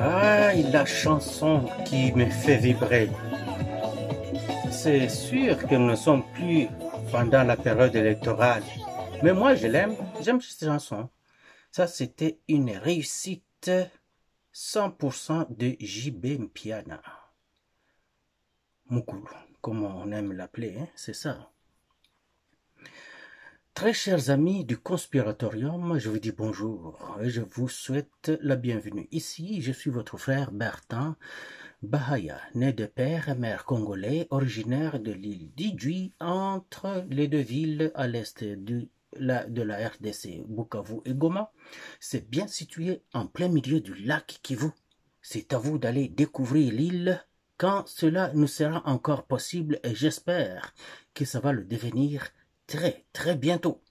Ah, la chanson qui me fait vibrer. C'est sûr que nous ne sommes plus pendant la période électorale. Mais moi, je l'aime. J'aime cette chanson. Ça, c'était une réussite 100% de JB Mpiana. Mukulu, comme on aime l'appeler, hein, c'est ça. Très chers amis du Conspiratorium, je vous dis bonjour et je vous souhaite la bienvenue. Ici, je suis votre frère Bertin Bahaya, né de père et mère congolais, originaire de l'île d'Idjui, entre les deux villes à l'est de la RDC, Bukavu et Goma. C'est bien situé en plein milieu du lac Kivu. C'est à vous d'aller découvrir l'île quand cela nous sera encore possible et j'espère que ça va le devenir très bientôt.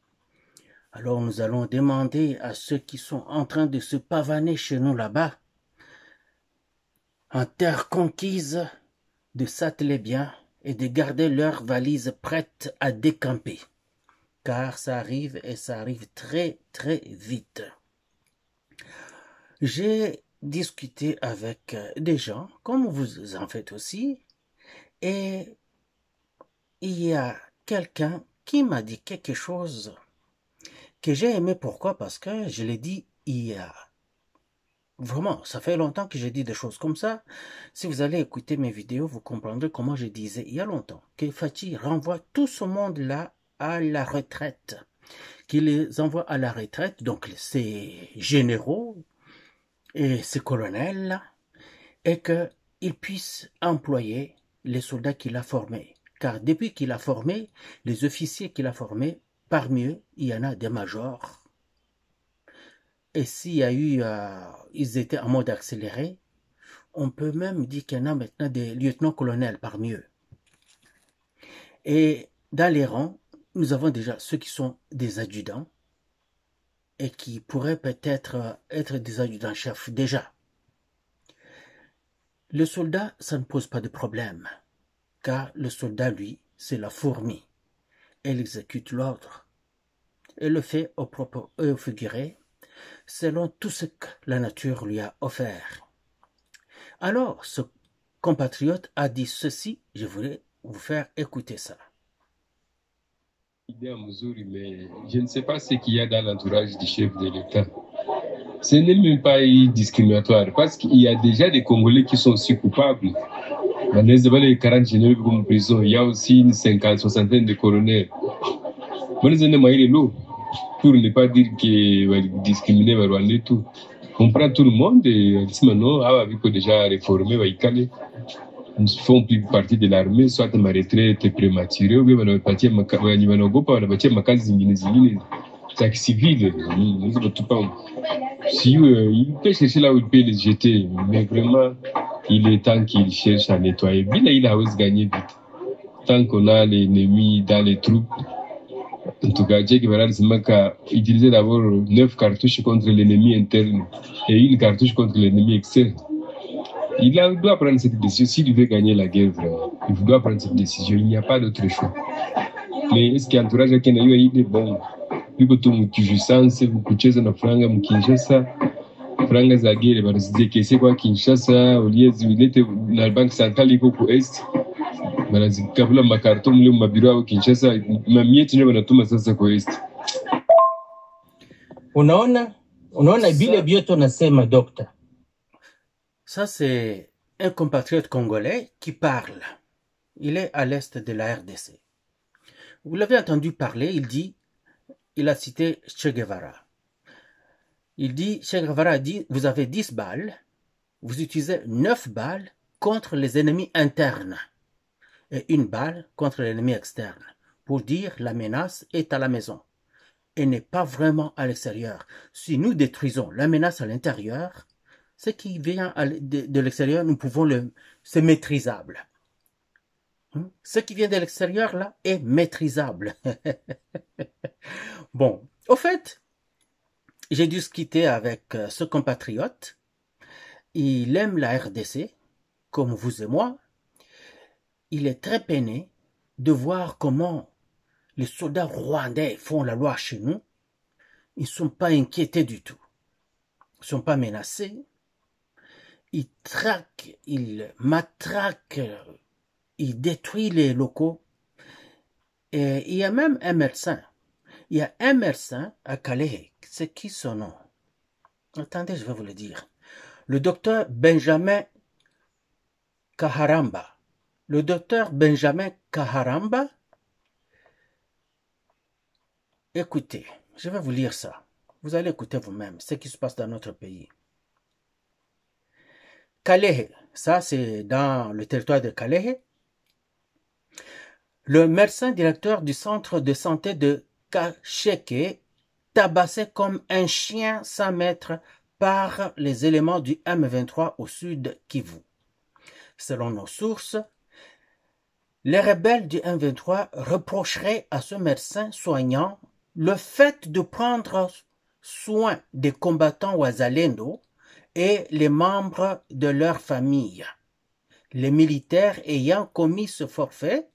Alors nous allons demander à ceux qui sont en train de se pavaner chez nous là-bas, en terre conquise, de s'atteler bien et de garder leurs valises prêtes à décamper. Car ça arrive et ça arrive très vite. J'ai discuté avec des gens, comme vous en faites aussi, et il y a quelqu'un qui m'a dit quelque chose que j'ai aimé. Pourquoi? Parce que je l'ai dit il y a... Vraiment, ça fait longtemps que j'ai dit des choses comme ça. Si vous allez écouter mes vidéos, vous comprendrez comment je disais il y a longtemps que Fachi renvoie tout ce monde-là à la retraite. Qu'il les envoie à la retraite, donc ces généraux et ces colonels, et qu'ils puissent employer les soldats qu'il a formés. Car depuis qu'il a formé, les officiers qu'il a formés, parmi eux, il y en a des majors. Et s'il y a eu, ils étaient en mode accéléré, on peut même dire qu'il y en a maintenant des lieutenants-colonels parmi eux. Et dans les rangs, nous avons déjà ceux qui sont des adjudants et qui pourraient peut-être être des adjudants-chefs déjà. Le soldat, ça ne pose pas de problème, car le soldat, lui, c'est la fourmi. Elle exécute l'ordre et le fait au propre et au figuré, selon tout ce que la nature lui a offert. Alors, ce compatriote a dit ceci, je voulais vous faire écouter ça. Idée à Muzuri, mais je ne sais pas ce qu'il y a dans l'entourage du chef de l'État. Ce n'est même pas discriminatoire, parce qu'il y a déjà des Congolais qui sont aussi coupables. Dans les 40 généraux comme prison, il y a aussi une soixantaine de colonels. Pour ne pas dire que va discriminer, va rwanda tout. On prend tout le monde et maintenant, avec déjà réformé, va y caler. Ils font plus partie de l'armée, soit ma retraite prématurée, ou bien wanapatia wanaogopa wanapatia makazi zingine za civil. Si il peut chercher là où il peut les jeter, mais vraiment, il est temps qu'il cherche à nettoyer. Bien, il a osé gagner vite. Tant qu'on a l'ennemi dans les troupes, en tout cas, Che Guevara a utilisé d'abord 9 cartouches contre l'ennemi interne et une cartouche contre l'ennemi externe. Il doit prendre cette décision. S'il veut gagner la guerre, vraiment, il doit prendre cette décision. Il n'y a pas d'autre choix. Mais est-ce qu'il y a entourage qui n'a eu idée? Bon, vu que tout le monde joue sans, vous coûtez na franga, mu Kinshasa, franga za guerre, bah, c'est que c'est quoi Kinshasa, au lieu de la banque centrale, il faut pour Est. Kabla makarto mle mabiro au Kinshasa, mamieti ndio wanatuma sasa kwa Est. Unaona vile vyote unasema dokta. Ça, c'est un compatriote congolais qui parle. Il est à l'est de la RDC. Vous l'avez entendu parler, il a cité Che Guevara. Che Guevara a dit, vous avez 10 balles, vous utilisez 9 balles contre les ennemis internes et 1 balle contre l'ennemi externe, pour dire la menace est à la maison et n'est pas vraiment à l'extérieur. Si nous détruisons la menace à l'intérieur, ce qui vient de l'extérieur, nous pouvons c'est maîtrisable. Ce qui vient de l'extérieur, là, est maîtrisable. Bon, au fait, j'ai discuté avec ce compatriote. Il aime la RDC, comme vous et moi. Il est très peiné de voir comment les soldats rwandais font la loi chez nous. Ils ne sont pas inquiétés du tout. Ils ne sont pas menacés. il traque, il matraque, il détruit les locaux. Et il y a même un médecin. Il y a un médecin à Calais. C'est qui son nom? Attendez, je vais vous le dire. Le docteur Benjamin Kaharamba. Le docteur Benjamin Kaharamba. Écoutez, je vais vous lire ça. Vous allez écouter vous-même ce qui se passe dans notre pays. Calais, ça c'est dans le territoire de Calais. Le médecin directeur du centre de santé de Kacheke, tabassé comme un chien sans maître par les éléments du M23 au sud Kivu. Selon nos sources, les rebelles du M23 reprocheraient à ce médecin soignant le fait de prendre soin des combattants Wazalendo et les membres de leur famille. Les militaires ayant commis ce forfait,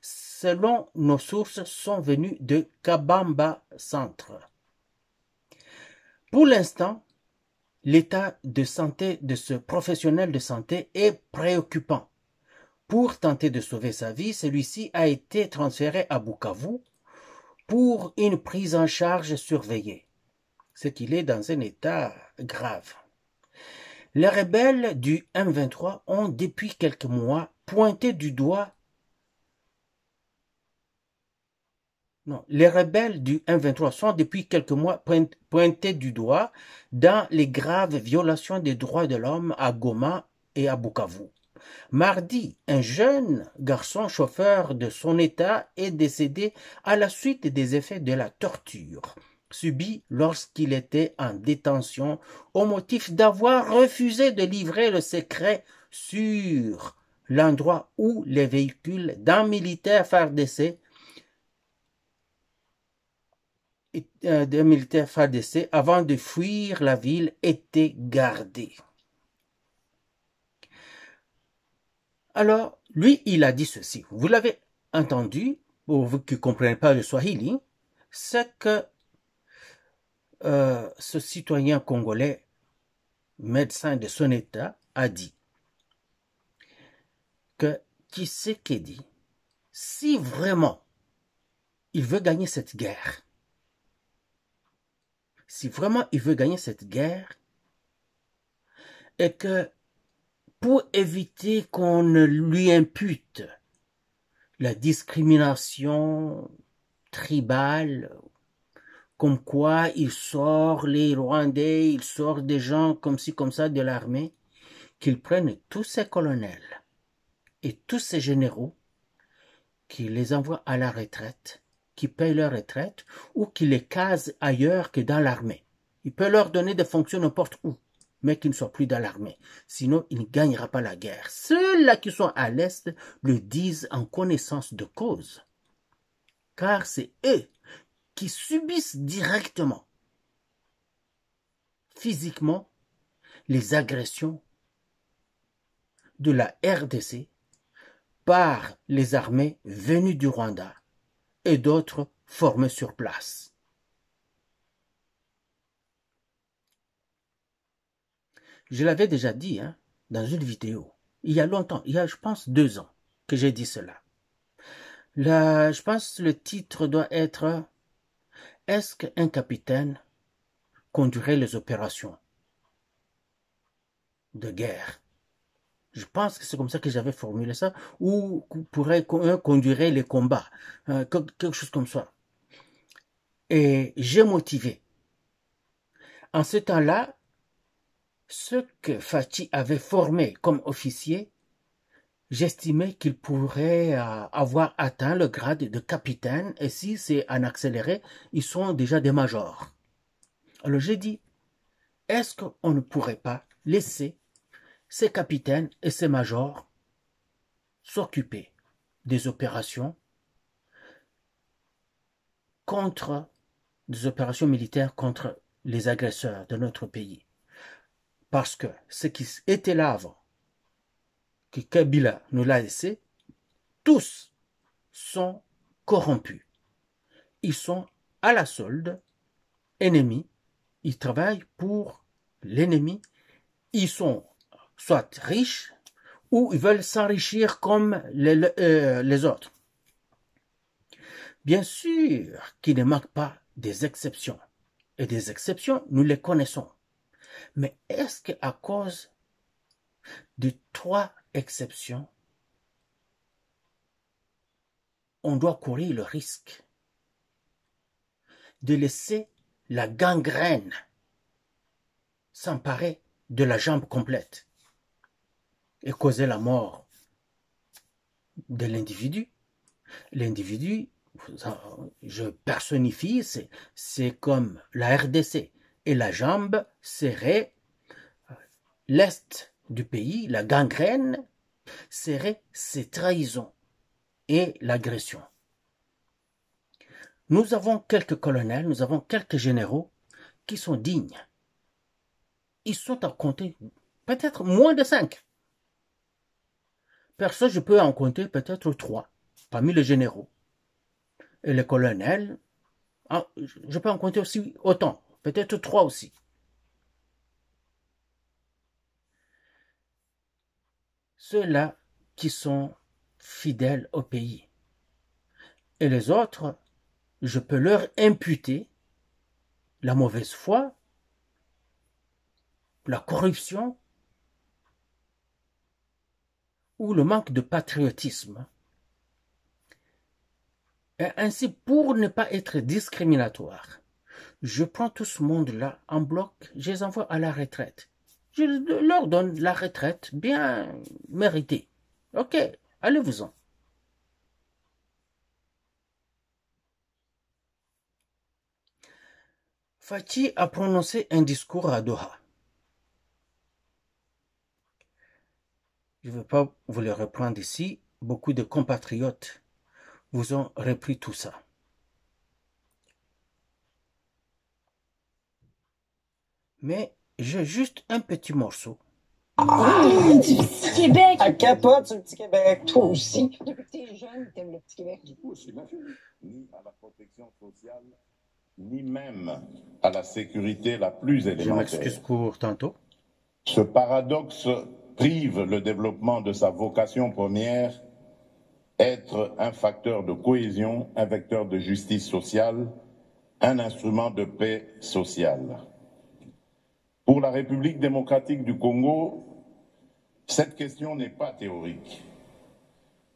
selon nos sources, sont venus de Kabamba Centre. Pour l'instant, l'état de santé de ce professionnel de santé est préoccupant. Pour tenter de sauver sa vie, celui-ci a été transféré à Bukavu pour une prise en charge surveillée. C'est qu'il est dans un état grave. Les rebelles du M23 ont depuis quelques mois pointé du doigt les rebelles du M23 sont depuis quelques mois pointés du doigt dans les graves violations des droits de l'homme à Goma et à Bukavu. Mardi, un jeune garçon chauffeur de son état est décédé à la suite des effets de la torture subie lorsqu'il était en détention au motif d'avoir refusé de livrer le secret sur l'endroit où les véhicules d'un militaire FARDC avant de fuir la ville étaient gardés. Alors, lui, il a dit ceci. Vous l'avez entendu, pour vous qui ne comprenez pas le Swahili, c'est que ce citoyen congolais, médecin de son état, a dit que Tshisekedi, si vraiment il veut gagner cette guerre, et que pour éviter qu'on ne lui impute la discrimination tribale, comme quoi il sort les Rwandais, il sort des gens comme ci, comme ça de l'armée, qu'ils prennent tous ces colonels et tous ces généraux, qu'ils les envoient à la retraite, qui payent leur retraite, ou qui les casent ailleurs que dans l'armée. Il peut leur donner des fonctions n'importe où, mais qu'ils ne soient plus dans l'armée. Sinon, il ne gagnera pas la guerre. Ceux-là qui sont à l'Est le disent en connaissance de cause. Car c'est eux qui subissent directement, physiquement, les agressions de la RDC par les armées venues du Rwanda et d'autres formées sur place. Je l'avais déjà dit dans une vidéo, il y a longtemps, il y a je pense 2 ans que j'ai dit cela. Là, je pense que le titre doit être « Est-ce qu'un capitaine conduirait les opérations de guerre ?» Je pense que c'est comme ça que j'avais formulé ça, ou pourrait conduire les combats, quelque chose comme ça. Et j'ai motivé. En ce temps-là, ce que Fachi avait formé comme officier, j'estimais qu'il pourrait avoir atteint le grade de capitaine, et si c'est en accéléré, ils sont déjà des majors. Alors j'ai dit, est-ce qu'on ne pourrait pas laisser ces capitaines et ces majors s'occuper des opérations militaires contre les agresseurs de notre pays? Parce que ce qui était là avant, que Kabila nous l'a laissé, tous sont corrompus. Ils sont à la solde, ennemis, ils travaillent pour l'ennemi, ils sont soit riches, ou ils veulent s'enrichir comme les autres. Bien sûr qu'il ne manque pas des exceptions. Et des exceptions, nous les connaissons. Mais est-ce qu'à cause de 3 exceptions, on doit courir le risque de laisser la gangrène s'emparer de la jambe complète et causer la mort de l'individu? L'individu, je personnifie, c'est comme la RDC. Et la jambe serait l'Est du pays, la gangrène serait ses trahisons et l'agression. Nous avons quelques colonels, nous avons quelques généraux qui sont dignes. Ils sont à compter peut-être moins de 5. Perso, je peux en compter peut-être 3 parmi les généraux. Et les colonels, je peux en compter aussi autant, peut-être 3 aussi. Ceux-là qui sont fidèles au pays. Et les autres, je peux leur imputer la mauvaise foi, la corruption ou le manque de patriotisme. Et ainsi, pour ne pas être discriminatoire, je prends tout ce monde-là en bloc, je les envoie à la retraite. Je leur donne la retraite bien méritée. Ok, allez-vous-en. Fathi a prononcé un discours à Doha. Je ne veux pas vous le reprendre ici. Beaucoup de compatriotes vous ont repris tout ça. Mais j'ai juste un petit morceau. Oh, du Petit Québec! Elle capote sur le Petit Québec, toi aussi. Depuis que t'es jeune, t'aimes le Petit Québec. Du coup, c'est ma fille. Ni à la protection sociale, ni même à la sécurité la plus Je élémentaire. m'excuse pour tantôt. Ce paradoxe prive le développement de sa vocation première, être un facteur de cohésion, un vecteur de justice sociale, un instrument de paix sociale. Pour la République démocratique du Congo, cette question n'est pas théorique.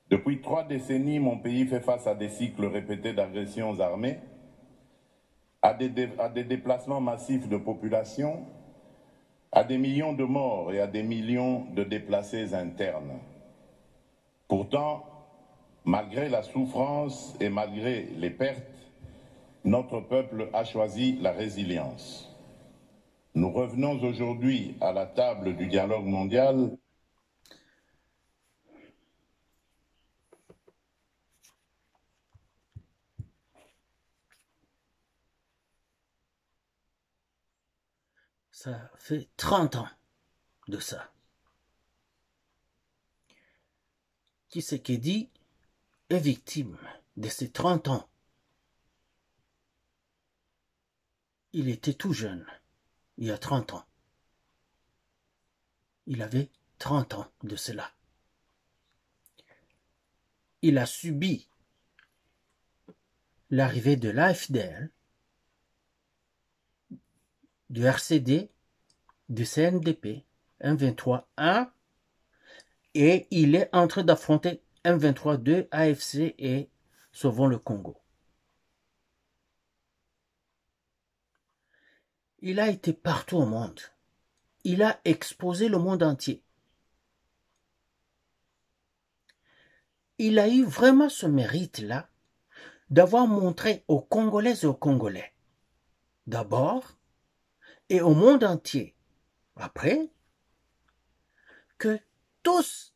Depuis 3 décennies, mon pays fait face à des cycles répétés d'agressions armées, à des déplacements massifs de population, à des millions de morts et à des millions de déplacés internes. Pourtant, malgré la souffrance et malgré les pertes, notre peuple a choisi la résilience. Nous revenons aujourd'hui à la table du dialogue mondial. Ça fait 30 ans de ça. Tshisekedi est victime de ces 30 ans. Il était tout jeune, il y a 30 ans. Il avait 30 ans de cela. Il a subi l'arrivée de l'AFDL, du RCD, du CNDP, M23-1, et il est en train d'affronter M23-2, AFC et Sauvons le Congo. Il a été partout au monde. Il a exposé le monde entier. Il a eu vraiment ce mérite-là d'avoir montré aux Congolaises et aux Congolais, d'abord, et au monde entier, après, que tous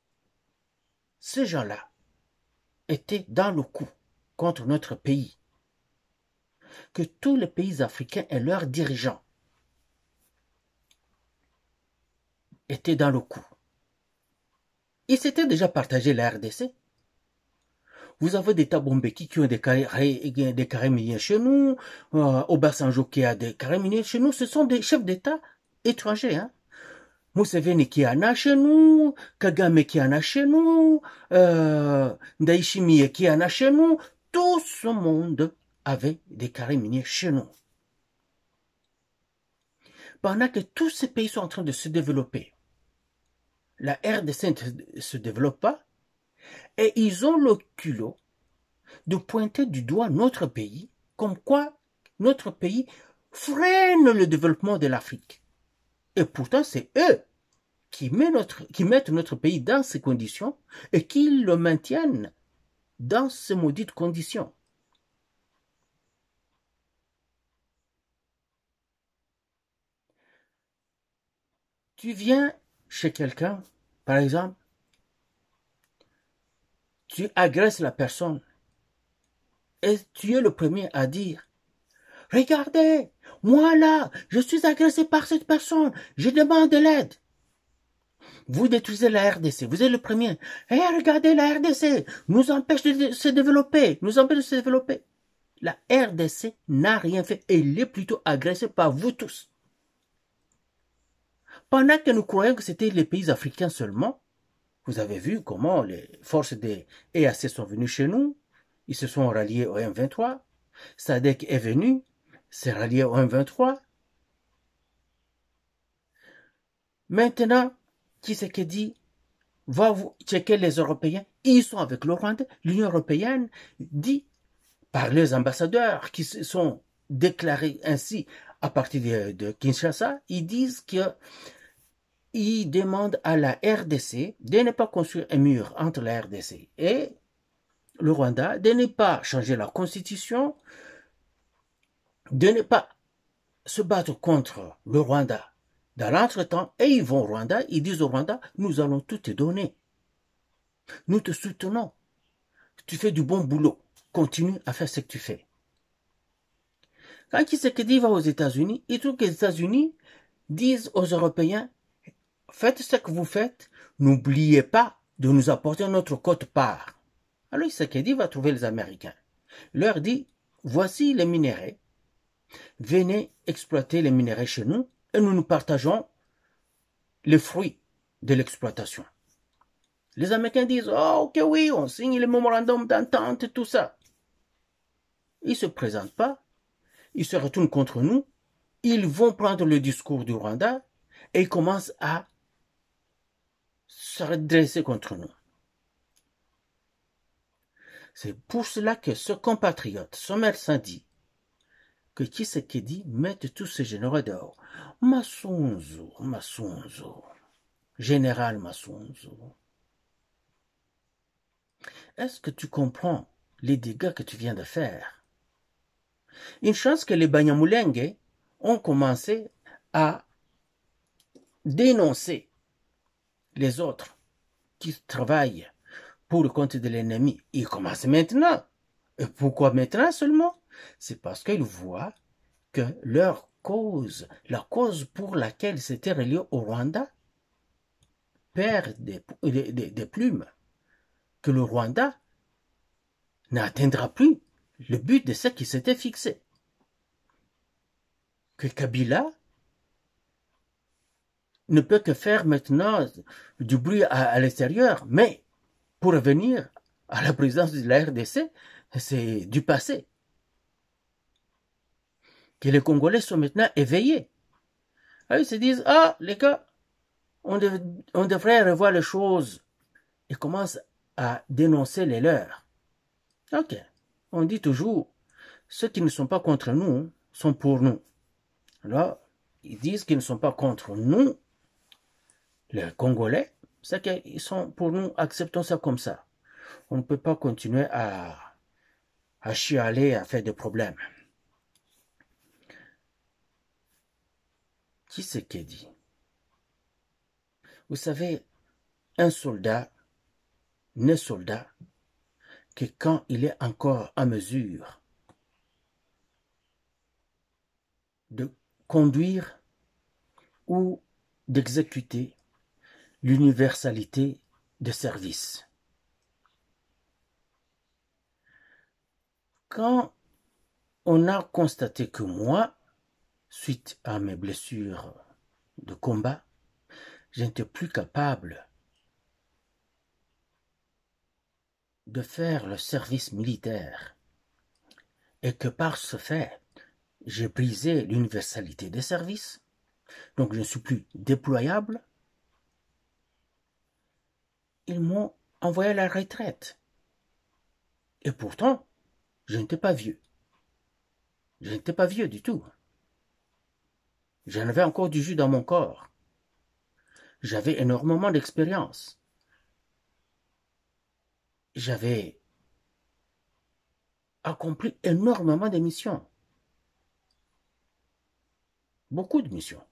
ces gens-là étaient dans le coup contre notre pays, que tous les pays africains et leurs dirigeants étaient dans le coup. Ils s'étaient déjà partagé la RDC. Vous avez des Tabombeki qui ont des carrés miniers chez nous, Obasanjo qui a des carrés miniers chez nous. Ce sont des chefs d'État étrangers. Hein. Museveni qui en a chez nous, Kagame qui en a chez nous, Ndayishimiye qui en a chez nous, tout ce monde avait des carrés miniers chez nous. Pendant que tous ces pays sont en train de se développer, la RDC ne se développe pas, et ils ont le culot de pointer du doigt notre pays, comme quoi notre pays freine le développement de l'Afrique. Et pourtant, c'est eux qui mettent notre pays dans ces conditions et qui le maintiennent dans ces maudites conditions. Tu viens chez quelqu'un, par exemple, tu agresses la personne et tu es le premier à dire « Regardez, moi là, je suis agressé par cette personne, je demande de l'aide. » Vous détruisez la RDC, vous êtes le premier. « Eh, regardez, la RDC nous empêche de se développer, nous empêche de se développer. » La RDC n'a rien fait et elle est plutôt agressée par vous tous. Pendant que nous croyons que c'était les pays africains seulement, vous avez vu comment les forces des EAC sont venues chez nous, ils se sont ralliés au M23, SADC est venu, s'est rallié au M23. Maintenant, Tshisekedi va vous checker les Européens, ils sont avec le Rwanda, l'Union européenne dit, par les ambassadeurs qui se sont déclarés ainsi à partir de Kinshasa, ils disent que ils demandent à la RDC de ne pas construire un mur entre la RDC et le Rwanda, de ne pas changer la constitution, de ne pas se battre contre le Rwanda. Dans l'entretemps, et ils vont au Rwanda, ils disent au Rwanda, nous allons tout te donner. Nous te soutenons. Tu fais du bon boulot. Continue à faire ce que tu fais. Quand Tshisekedi va aux États-Unis, il trouve que les États-Unis disent aux Européens, faites ce que vous faites, n'oubliez pas de nous apporter notre quote-part. Alors Tshisekedi va trouver les Américains. Il leur dit, voici les minéraux, venez exploiter les minéraux chez nous et nous partageons les fruits de l'exploitation. Les Américains disent, oh ok oui, on signe les mémorandums d'entente et tout ça. Ils ne se présentent pas, ils se retournent contre nous, ils vont prendre le discours du Rwanda et ils commencent à se redresser contre nous. C'est pour cela que ce compatriote, ce médecin dit que Tshisekedi mette tous ces généraux dehors. Masunzu, général Masunzu. Est-ce que tu comprends les dégâts que tu viens de faire? Une chance que les Banyamulenge ont commencé à dénoncer les autres qui travaillent pour le compte de l'ennemi. Ils commencent maintenant. Et pourquoi maintenant seulement? C'est parce qu'ils voient que leur cause, la cause pour laquelle ils s'étaient reliés au Rwanda, perd des plumes, que le Rwanda n'atteindra plus le but de ce qui s'était fixé. Que Kabila ne peut que faire maintenant du bruit à l'extérieur, mais pour revenir à la présidence de la RDC, c'est du passé. Que les Congolais sont maintenant éveillés. Alors ils se disent, ah les gars, on devrait revoir les choses. Ils commencent à dénoncer les leurs. Ok, on dit toujours, ceux qui ne sont pas contre nous sont pour nous. Alors, ils disent qu'ils ne sont pas contre nous, les Congolais, c'est qu'ils sont pour nous, acceptons ça comme ça. On ne peut pas continuer à chialer, à faire des problèmes. Tshisekedi. Vous savez, un soldat n'est soldat que quand il est encore en mesure de conduire ou d'exécuter l'universalité de service. Quand on a constaté que moi, suite à mes blessures de combat, je n'étais plus capable de faire le service militaire et que par ce fait, j'ai brisé l'universalité des services, donc je ne suis plus déployable, ils m'ont envoyé à la retraite. Et pourtant, je n'étais pas vieux. Je n'étais pas vieux du tout. J'en avais encore du jus dans mon corps. J'avais énormément d'expérience. J'avais accompli énormément de missions. Beaucoup de missions.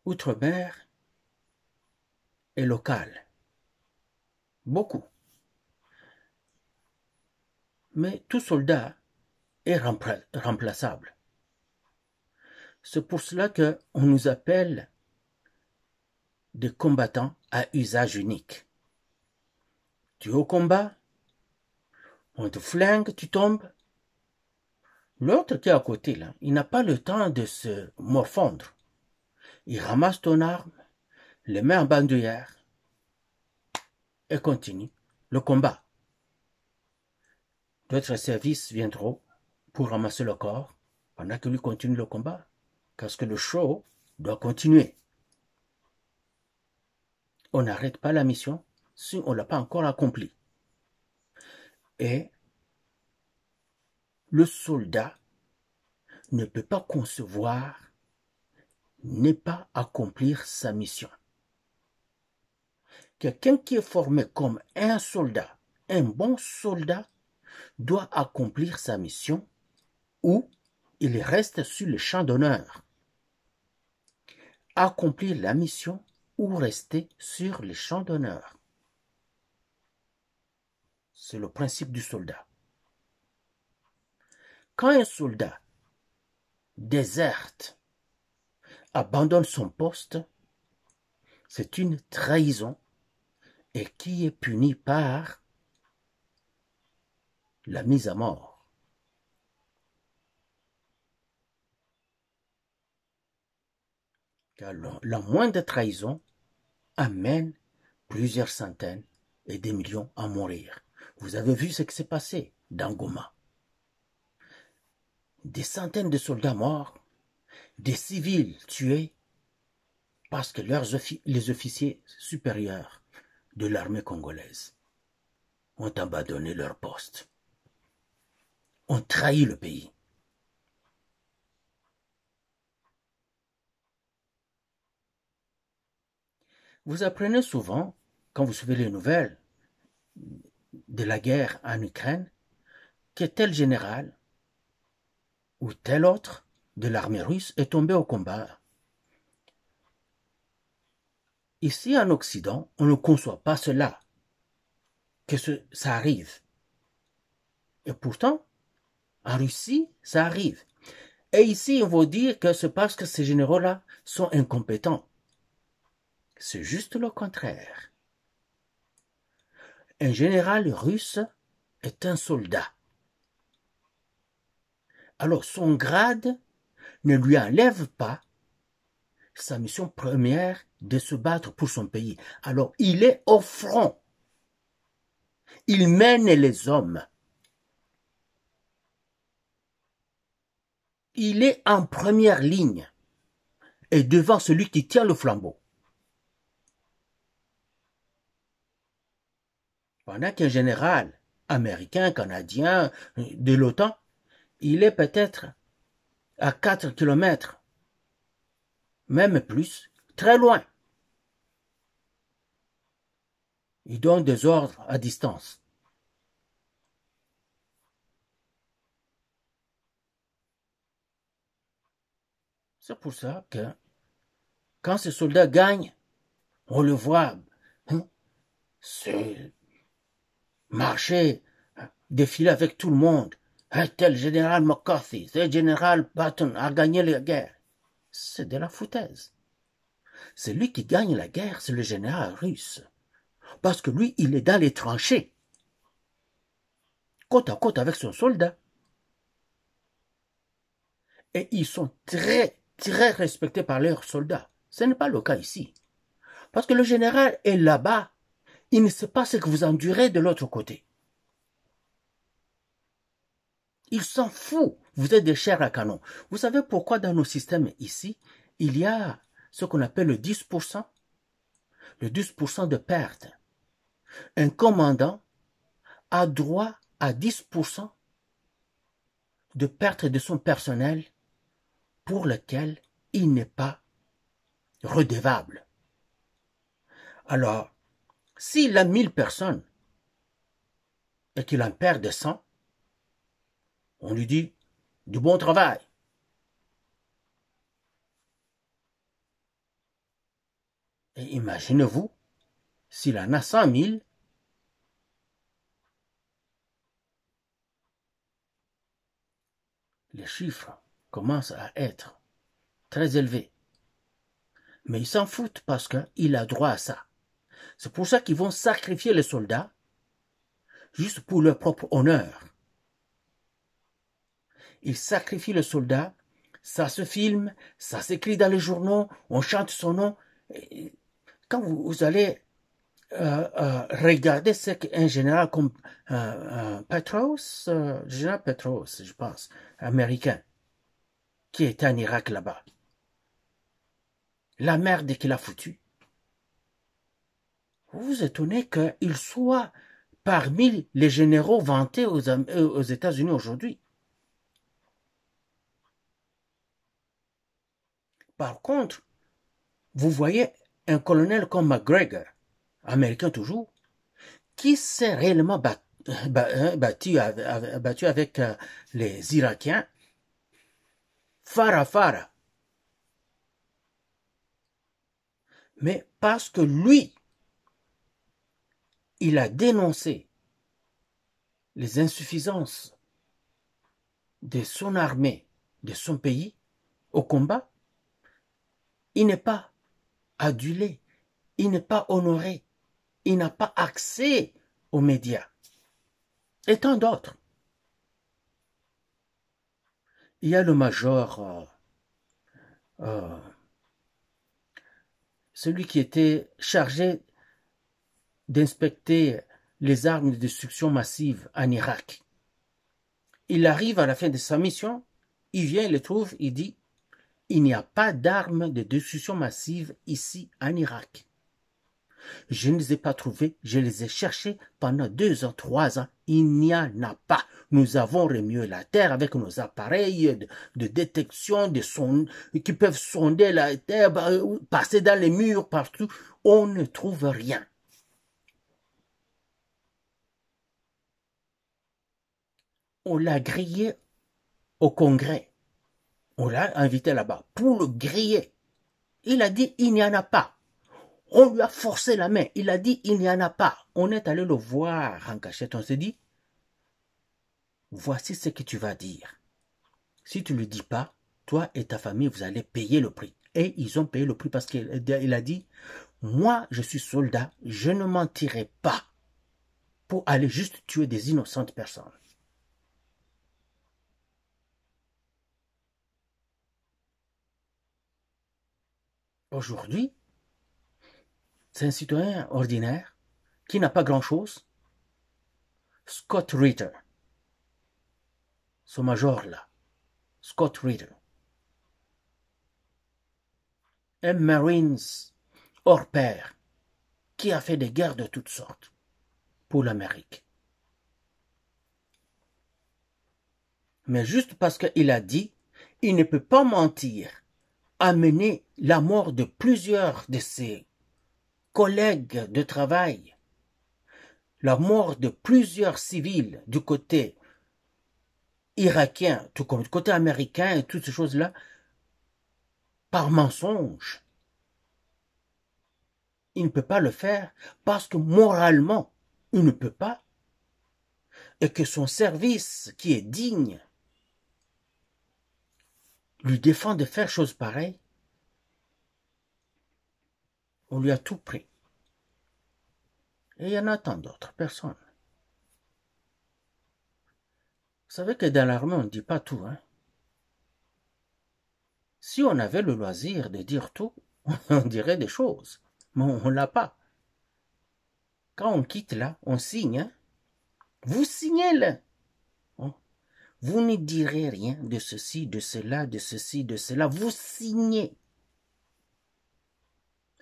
Outre-mer et locales. Beaucoup. Mais tout soldat est remplaçable. C'est pour cela qu'on nous appelle des combattants à usage unique. Tu es au combat, on te flingue, tu tombes. L'autre qui est à côté, là, il n'a pas le temps de se morfondre. Il ramasse ton arme, le met en bandoulière et continue le combat. D'autres services viendront pour ramasser le corps pendant que lui continue le combat, parce que le show doit continuer. On n'arrête pas la mission si on ne l'a pas encore accomplie. Et le soldat ne peut pas concevoir, ne pas accomplir sa mission. Quelqu'un qui est formé comme un soldat, un bon soldat, doit accomplir sa mission ou il reste sur le champ d'honneur. Accomplir la mission ou rester sur le champ d'honneur. C'est le principe du soldat. Quand un soldat déserte, abandonne son poste, c'est une trahison et qui est punie par la mise à mort. Car la moindre trahison amène plusieurs centaines et des millions à mourir. Vous avez vu ce qui s'est passé dans Goma. Des centaines de soldats morts, des civils tués, parce que les officiers supérieurs de l'armée congolaise ont abandonné leur poste, ont trahi le pays. Vous apprenez souvent, quand vous suivez les nouvelles de la guerre en Ukraine, que tel général ou tel autre de l'armée russe est tombé au combat. Ici en Occident, on ne conçoit pas cela, que ça arrive. Et pourtant, en Russie, ça arrive. Et ici, on va dire que c'est parce que ces généraux-là sont incompétents. C'est juste le contraire. Un général russe est un soldat. Alors son grade ne lui enlève pas sa mission première de se battre pour son pays. Alors il est au front. Il mène les hommes. Il est en première ligne et devant celui qui tient le flambeau. Pendant qu'un général américain, canadien, de l'OTAN, il est peut-être à 4 kilomètres, même plus, très loin. Il donne des ordres à distance. C'est pour ça que quand ces soldats gagnent, on le voit se marcher, défiler avec tout le monde. Tel général McCarthy, tel général Patton a gagné la guerre. C'est de la foutaise. Celui qui gagne la guerre, c'est le général russe. Parce que lui, il est dans les tranchées, côte à côte avec son soldat. Et ils sont très, très respectés par leurs soldats. Ce n'est pas le cas ici. Parce que le général est là-bas. Il ne sait pas ce que vous endurez de l'autre côté. Il s'en fout. Vous êtes des chairs à canon. Vous savez pourquoi dans nos systèmes ici, il y a ce qu'on appelle le 10%? Le 10% de perte. Un commandant a droit à 10% de perte de son personnel pour lequel il n'est pas redevable. Alors, s'il a 1000 personnes et qu'il en perd de 100, on lui dit du bon travail. Et imaginez-vous, s'il en a 100 000, les chiffres commencent à être très élevés. Mais ils s'en foutent parce qu'il a droit à ça. C'est pour ça qu'ils vont sacrifier les soldats juste pour leur propre honneur. Ils sacrifient le soldat, ça se filme, ça s'écrit dans les journaux, on chante son nom. Et quand vous allez regarder ce qu'un général comme Petros, général Petros, je pense, américain, qui était en Irak là-bas, la merde qu'il a foutue, vous vous étonnez qu'il soit parmi les généraux vantés aux États-Unis aujourd'hui. Par contre, vous voyez un colonel comme McGregor, américain toujours, qui s'est réellement battu avec les Irakiens, Farah. Mais parce que lui, il a dénoncé les insuffisances de son armée, de son pays, au combat, il n'est pas adulé, il n'est pas honoré, il n'a pas accès aux médias. Et tant d'autres. Il y a le major, celui qui était chargé d'inspecter les armes de destruction massive en Irak. Il arrive à la fin de sa mission, il vient, il le trouve, il dit « Il n'y a pas d'armes de destruction massive ici en Irak. Je ne les ai pas trouvées, je les ai cherchées pendant 2 ans, 3 ans, il n'y en a pas. Nous avons remué la terre avec nos appareils de détection, qui peuvent sonder la terre, passer dans les murs, partout. On ne trouve rien. » On l'a grillé au Congrès. On l'a invité là-bas pour le griller. Il a dit il n'y en a pas. On lui a forcé la main. Il a dit il n'y en a pas. On est allé le voir en cachette. On s'est dit voici ce que tu vas dire. Si tu ne le dis pas, toi et ta famille, vous allez payer le prix. Et ils ont payé le prix parce qu'il a dit moi, je suis soldat, je ne mentirai pas pour aller juste tuer des innocentes personnes. Aujourd'hui, c'est un citoyen ordinaire qui n'a pas grand-chose. Scott Ritter, ce major-là, Scott Ritter, un Marines hors pair qui a fait des guerres de toutes sortes pour l'Amérique. Mais juste parce qu'il a dit, il ne peut pas mentir, amener la mort de plusieurs de ses collègues de travail, la mort de plusieurs civils du côté irakien, tout comme du côté américain et toutes ces choses-là, par mensonge. Il ne peut pas le faire parce que moralement, il ne peut pas, et que son service, qui est digne, lui défend de faire chose pareille. On lui a tout pris. Et il y en a tant d'autres personnes. Vous savez que dans l'armée, on ne dit pas tout. Hein? Si on avait le loisir de dire tout, on dirait des choses, mais on ne l'a pas. Quand on quitte là, on signe. Hein? Vous signez là. Vous ne direz rien de ceci, de cela, de ceci, de cela. Vous signez.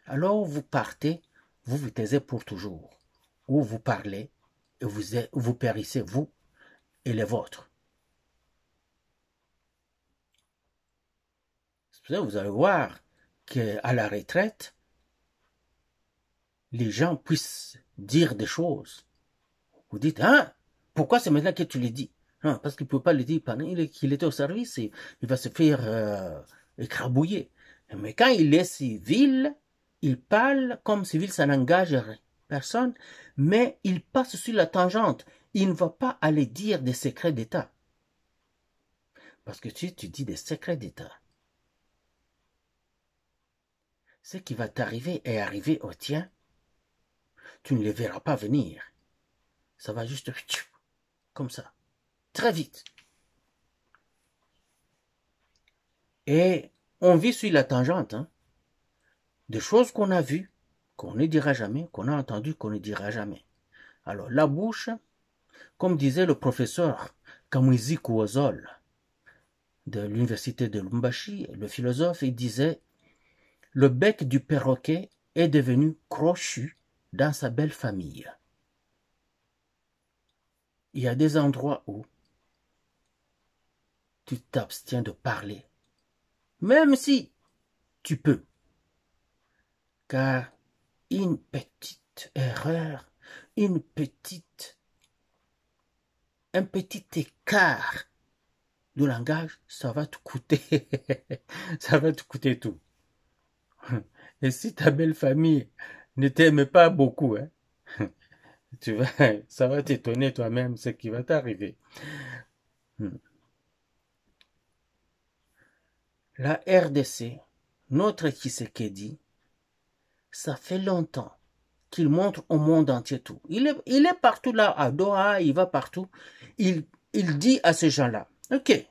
Alors vous partez, vous vous taisez pour toujours. Ou vous parlez et vous périssez, vous et les vôtres. C'est pour ça que vous allez voir qu'à la retraite, les gens puissent dire des choses. Vous dites, hein, pourquoi c'est maintenant que tu le dis? Non, parce qu'il ne peut pas le dire pendant qu'il était au service, il va se faire écrabouiller. Mais quand il est civil, il parle comme civil, ça n'engage personne, mais il passe sur la tangente. Il ne va pas aller dire des secrets d'État. Parce que si tu dis des secrets d'État, ce qui va t'arriver est arrivé au tien, tu ne les verras pas venir. Ça va juste comme ça, très vite. Et on vit sur la tangente, hein, des choses qu'on a vues, qu'on ne dira jamais, qu'on a entendues, qu'on ne dira jamais. Alors la bouche, comme disait le professeur Kamwizi Kuozol de l'université de Lumbashi, le philosophe, il disait « Le bec du perroquet est devenu crochu dans sa belle famille. » Il y a des endroits où tu t'abstiens de parler, même si tu peux, car une petite erreur, un petit écart de langage, ça va te coûter, ça va te coûter tout. Et si ta belle famille ne t'aime pas beaucoup, hein, ça va t'étonner toi-même ce qui va t'arriver. La RDC, notre Tshisekedi, ça fait longtemps qu'il montre au monde entier tout. Il est partout là, à Doha, il va partout. Il dit à ces gens-là, ok,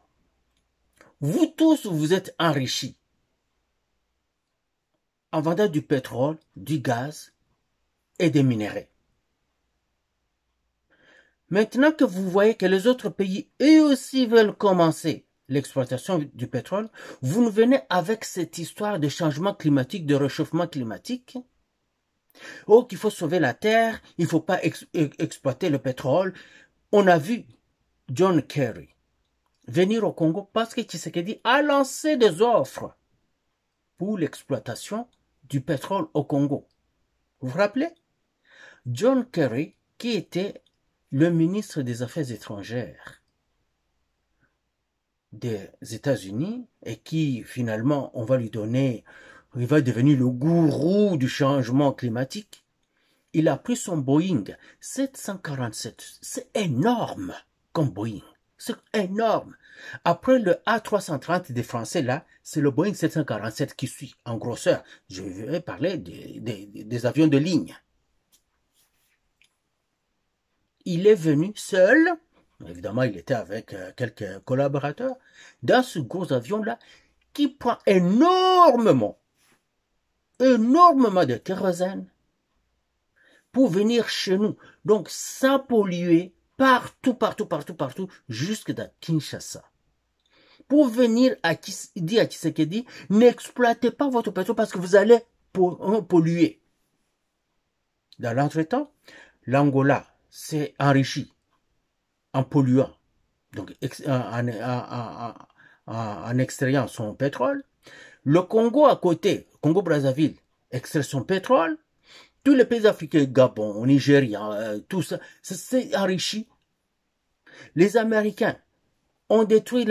vous tous vous êtes enrichis en vendant du pétrole, du gaz et des minéraux. Maintenant que vous voyez que les autres pays, eux aussi, veulent commencer l'exploitation du pétrole, vous nous venez avec cette histoire de changement climatique, de réchauffement climatique. Oh, qu'il faut sauver la terre, il ne faut pas exploiter le pétrole. On a vu John Kerry venir au Congo parce que Tshisekedi a lancé des offres pour l'exploitation du pétrole au Congo. Vous vous rappelez? John Kerry, qui était le ministre des Affaires étrangères des États-Unis et qui, finalement, on va lui donner, il va devenir le gourou du changement climatique. Il a pris son Boeing 747. C'est énorme comme Boeing. C'est énorme. Après le A330 des Français, là, c'est le Boeing 747 qui suit en grosseur. Je vais parler des avions de ligne. Il est venu seul, évidemment il était avec quelques collaborateurs, dans ce gros avion-là qui prend énormément de kérosène pour venir chez nous. Donc sans polluer partout, jusque dans Kinshasa. Pour venir dire à Tshisekedi, n'exploitez pas votre pétrole parce que vous allez polluer. Dans l'entretemps, l'Angola s'est enrichi en polluant, donc en extrayant son pétrole. Le Congo à côté, Congo-Brazzaville, extrait son pétrole. Tous les pays africains, Gabon, Nigeria, tout ça, ça s'est enrichi. Les Américains ont détruit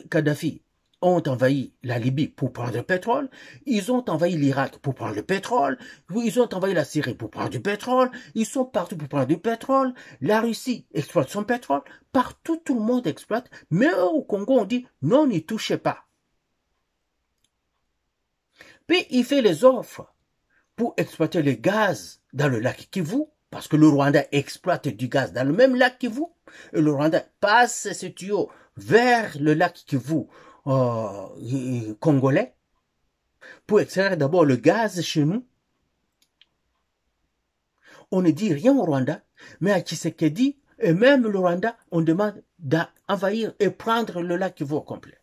Kadhafi, ont envahi la Libye pour prendre le pétrole, ils ont envahi l'Irak pour prendre le pétrole, ils ont envahi la Syrie pour prendre du pétrole, ils sont partout pour prendre du pétrole, la Russie exploite son pétrole, partout tout le monde exploite, mais au Congo on dit non, n'y touchez pas. Puis il fait les offres pour exploiter le gaz dans le lac Kivu, parce que le Rwanda exploite du gaz dans le même lac Kivu, et le Rwanda passe ce tuyau vers le lac Kivu congolais pour extraire d'abord le gaz chez nous. On ne dit rien au Rwanda, mais à Tshisekedi, et même le Rwanda, on demande d'envahir et prendre le lac Kivu au complet.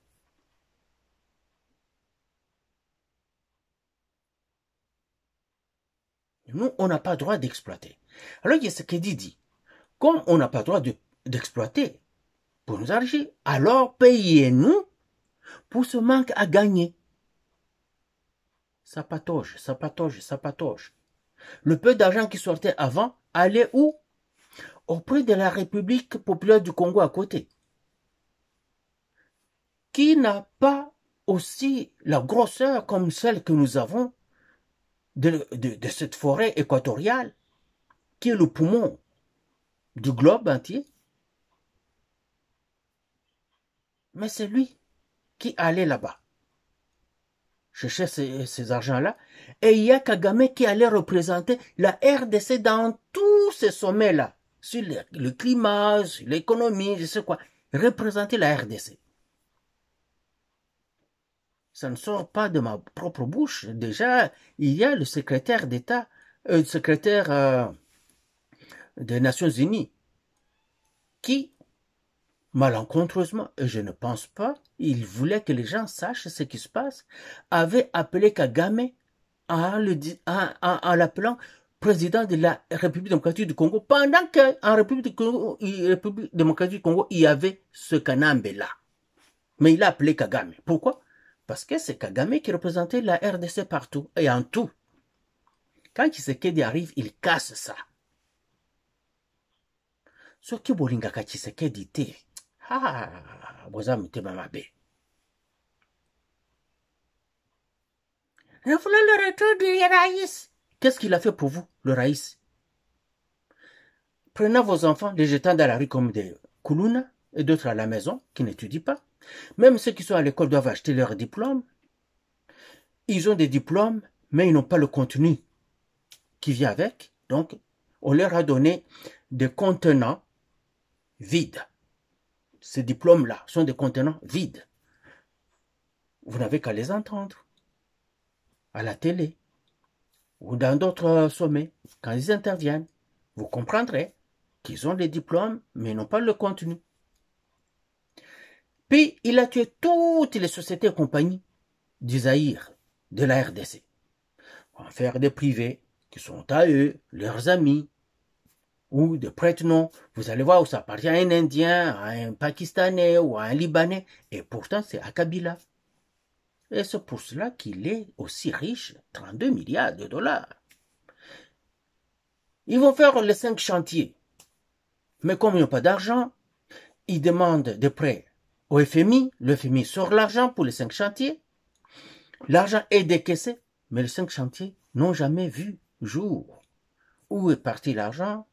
Nous, on n'a pas le droit d'exploiter. Alors Tshisekedi dit, comme on n'a pas le droit d'exploiter pour nous enrichir, alors payez-nous pour ce manque à gagner. Ça patauge, ça patauge, ça patauge. Le peu d'argent qui sortait avant allait où? Auprès de la République populaire du Congo à côté, qui n'a pas aussi la grosseur comme celle que nous avons de cette forêt équatoriale, qui est le poumon du globe entier. Mais c'est lui qui allait là-bas chercher ces argents-là, et il y a Kagame qui allait représenter la RDC dans tous ces sommets-là, sur le climat, sur l'économie, je sais quoi, représenter la RDC. Ça ne sort pas de ma propre bouche. Déjà, il y a le secrétaire d'État, secrétaire des Nations Unies, qui, malencontreusement, et je ne pense pas, il voulait que les gens sachent ce qui se passe, avait appelé Kagame en l'appelant président de la République démocratique du Congo, pendant qu'en République démocratique du Congo, il y avait ce Kanambe-là. Mais il a appelé Kagame. Pourquoi? Parce que c'est Kagame qui représentait la RDC partout et en tout. Quand Tshisekedi arrive, il casse ça. Ce qui bolingaka Tshisekedi te, le retour du Raïs. Qu'est-ce qu'il a fait pour vous, le Raïs? Prenez vos enfants, les jetant dans la rue comme des Koulouna et d'autres à la maison qui n'étudient pas. Même ceux qui sont à l'école doivent acheter leur diplôme. Ils ont des diplômes, mais ils n'ont pas le contenu qui vient avec. Donc, on leur a donné des contenants vides. Ces diplômes-là sont des contenants vides. Vous n'avez qu'à les entendre à la télé ou dans d'autres sommets. Quand ils interviennent, vous comprendrez qu'ils ont les diplômes, mais ils n'ont pas le contenu. Puis, il a tué toutes les sociétés et compagnies du Zaïre, de la RDC. On va faire des privés qui sont à eux, leurs amis, ou des prête-noms. Vous allez voir où ça appartient à un Indien, à un Pakistanais ou à un Libanais. Et pourtant, c'est à Kabila. Et c'est pour cela qu'il est aussi riche, 32 milliards de dollars. Ils vont faire les 5 chantiers. Mais comme ils n'ont pas d'argent, ils demandent des prêts au FMI. Le FMI sort l'argent pour les 5 chantiers. L'argent est décaissé, mais les 5 chantiers n'ont jamais vu jour. Où est parti l'argent?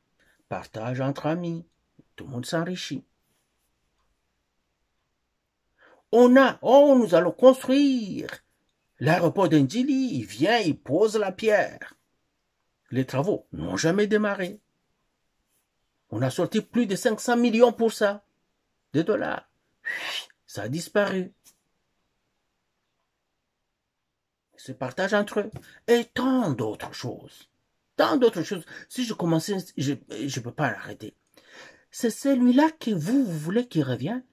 Partage entre amis. Tout le monde s'enrichit. Nous allons construire l'aéroport d'Ndjili. Il vient, il pose la pierre. Les travaux n'ont jamais démarré. On a sorti plus de 500 millions pour ça, de dollars. Ça a disparu. Se partagent entre eux. Et tant d'autres choses. Tant d'autres choses. Si je commençais, je ne peux pas l'arrêter. C'est celui-là que vous voulez qu'il revienne.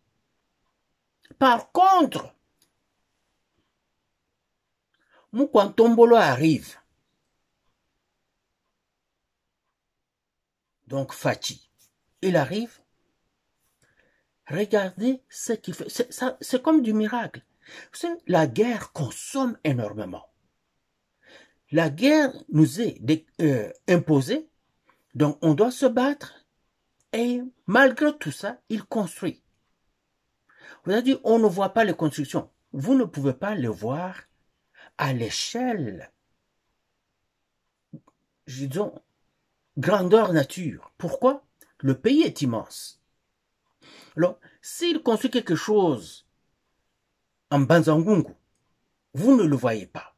Par contre, quand Tombolo arrive, donc Fachi, il arrive, regardez ce qu'il fait. C'est comme du miracle. Vous savez, la guerre consomme énormément. La guerre nous est imposée, donc on doit se battre, et malgré tout ça, il construit. Vous avez dit, on ne voit pas les constructions. Vous ne pouvez pas les voir à l'échelle, disons, grandeur nature. Pourquoi? Le pays est immense. Alors, s'il construit quelque chose en Banzangungu, vous ne le voyez pas.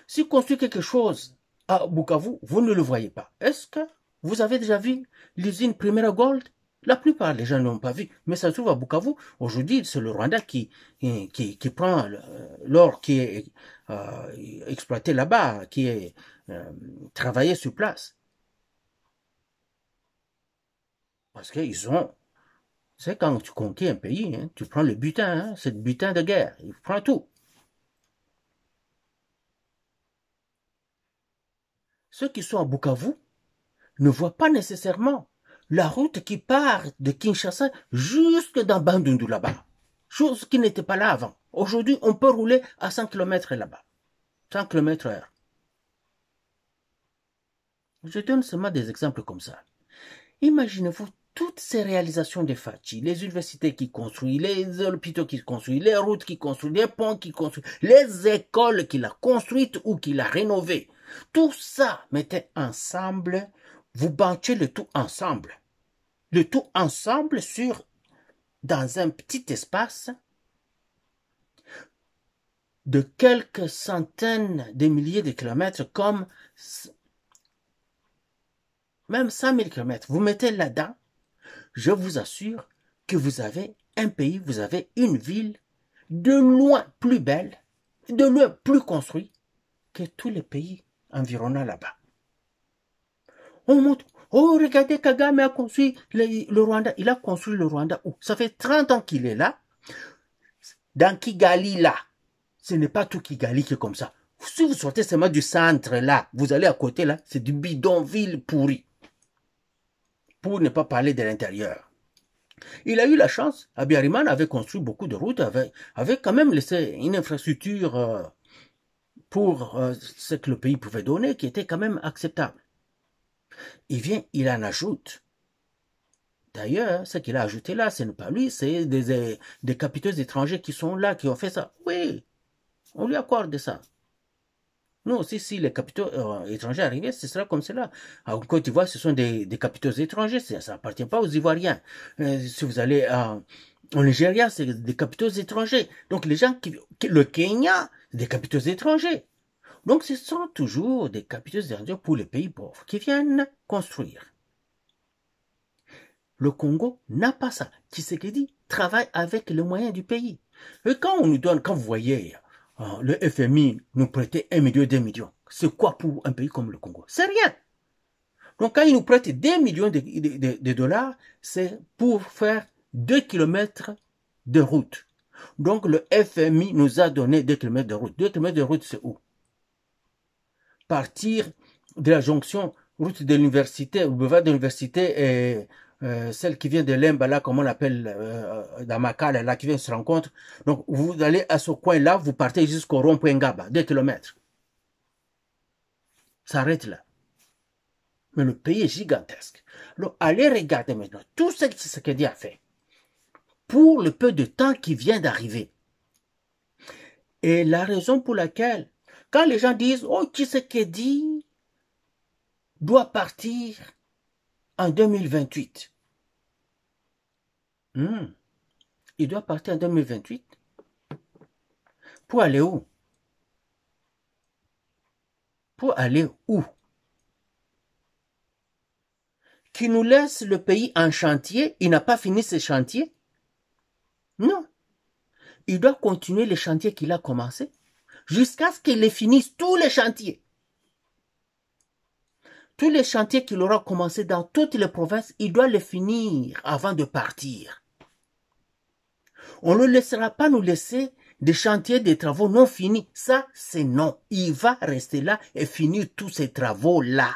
S'il construit quelque chose à Bukavu, vous ne le voyez pas. Est-ce que vous avez déjà vu l'usine Primera Gold La plupart des gens ne l'ont pas vu, mais ça se trouve à Bukavu. Aujourd'hui, c'est le Rwanda qui prend l'or qui est exploité là-bas, qui est travaillé sur place. Parce qu'ils ont... C'est quand tu conquiers un pays, hein, tu prends le butin, hein, c'est le butin de guerre, il prend tout. Ceux qui sont à Bukavu ne voient pas nécessairement la route qui part de Kinshasa jusque dans Bandundu là-bas. Chose qui n'était pas là avant. Aujourd'hui, on peut rouler à 100 km là-bas. 100 km/h. Je donne seulement des exemples comme ça. Imaginez-vous toutes ces réalisations des Fachi, les universités qui construisent, les hôpitaux qui construisent, les routes qui construisent, les ponts qui construisent, les écoles qu'il a construites ou qu'il a rénovées. Tout ça, mettez ensemble, vous banchez le tout ensemble. Le tout ensemble dans un petit espace de quelques centaines de milliers de kilomètres, comme même 100 000 kilomètres. Vous mettez là-dedans, je vous assure que vous avez un pays, vous avez une ville de loin plus belle, de loin plus construite que tous les pays environnants là-bas. On montre, oh regardez, Kagame a construit le Rwanda. Il a construit le Rwanda où? Ça fait 30 ans qu'il est là. Dans Kigali là. Ce n'est pas tout Kigali qui est comme ça. Si vous sortez seulement du centre là, vous allez à côté là, c'est du bidonville pourri. Pour ne pas parler de l'intérieur. Il a eu la chance, Abiyarimana avait construit beaucoup de routes, avait quand même laissé une infrastructure pour ce que le pays pouvait donner, qui était quand même acceptable. Il en ajoute. D'ailleurs, ce qu'il a ajouté là, ce n'est pas lui, c'est des capitaux étrangers qui sont là, qui ont fait ça. Oui, on lui accorde ça. Nous aussi, si les capitaux étrangers arrivaient, ce sera comme cela. En Côte d'Ivoire, ce sont des capitaux étrangers, ça n'appartient pas aux Ivoiriens. Si vous allez en Nigeria, c'est des capitaux étrangers. Donc les gens le Kenya, des capitaux étrangers. Donc ce sont toujours des capitaux étrangers pour les pays pauvres qui viennent construire. Le Congo n'a pas ça. Tshisekedi travaille avec les moyens du pays. Et quand on nous donne, quand vous voyez le FMI nous prêtait 1 million, 2 millions. C'est quoi pour un pays comme le Congo? C'est rien. Donc quand il nous prête 2 millions de dollars, c'est pour faire 2 kilomètres de route. Donc le FMI nous a donné 2 kilomètres de route. 2 kilomètres de route, c'est où? Partir de la jonction route de l'université, boulevard de l'université et celle qui vient de Lemba, là, comme on l'appelle, d'Amakala, là, qui vient se rencontre. Donc, vous allez à ce coin-là, vous partez jusqu'au rond-point Ngaba, 2 kilomètres. Ça arrête là. Mais le pays est gigantesque. Alors, allez regarder maintenant tout ce que Tshisekedi a fait pour le peu de temps qui vient d'arriver. Et la raison pour laquelle, quand les gens disent, oh, Tshisekedi doit partir en 2028. Il doit partir en 2028. Pour aller où? Pour aller où? Qui nous laisse le pays en chantier, il n'a pas fini ses chantiers? Non. Il doit continuer les chantiers qu'il a commencés jusqu'à ce qu'il les finisse tous les chantiers. Tous les chantiers qu'il aura commencés dans toutes les provinces, il doit les finir avant de partir. On ne laissera pas nous laisser des chantiers, des travaux non finis. Ça, c'est non. Il va rester là et finir tous ces travaux-là.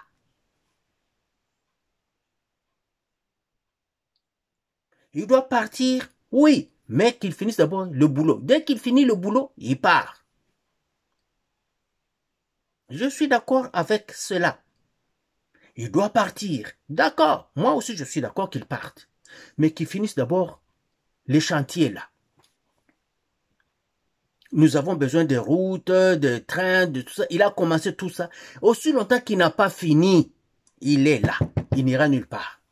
Il doit partir, oui, mais qu'il finisse d'abord le boulot. Dès qu'il finit le boulot, il part. Je suis d'accord avec cela. Il doit partir. D'accord, moi aussi je suis d'accord qu'il parte. Mais qu'il finisse d'abord les chantiers là. Nous avons besoin de routes, de trains, de tout ça. Il a commencé tout ça. Aussi longtemps qu'il n'a pas fini, il est là. Il n'ira nulle part.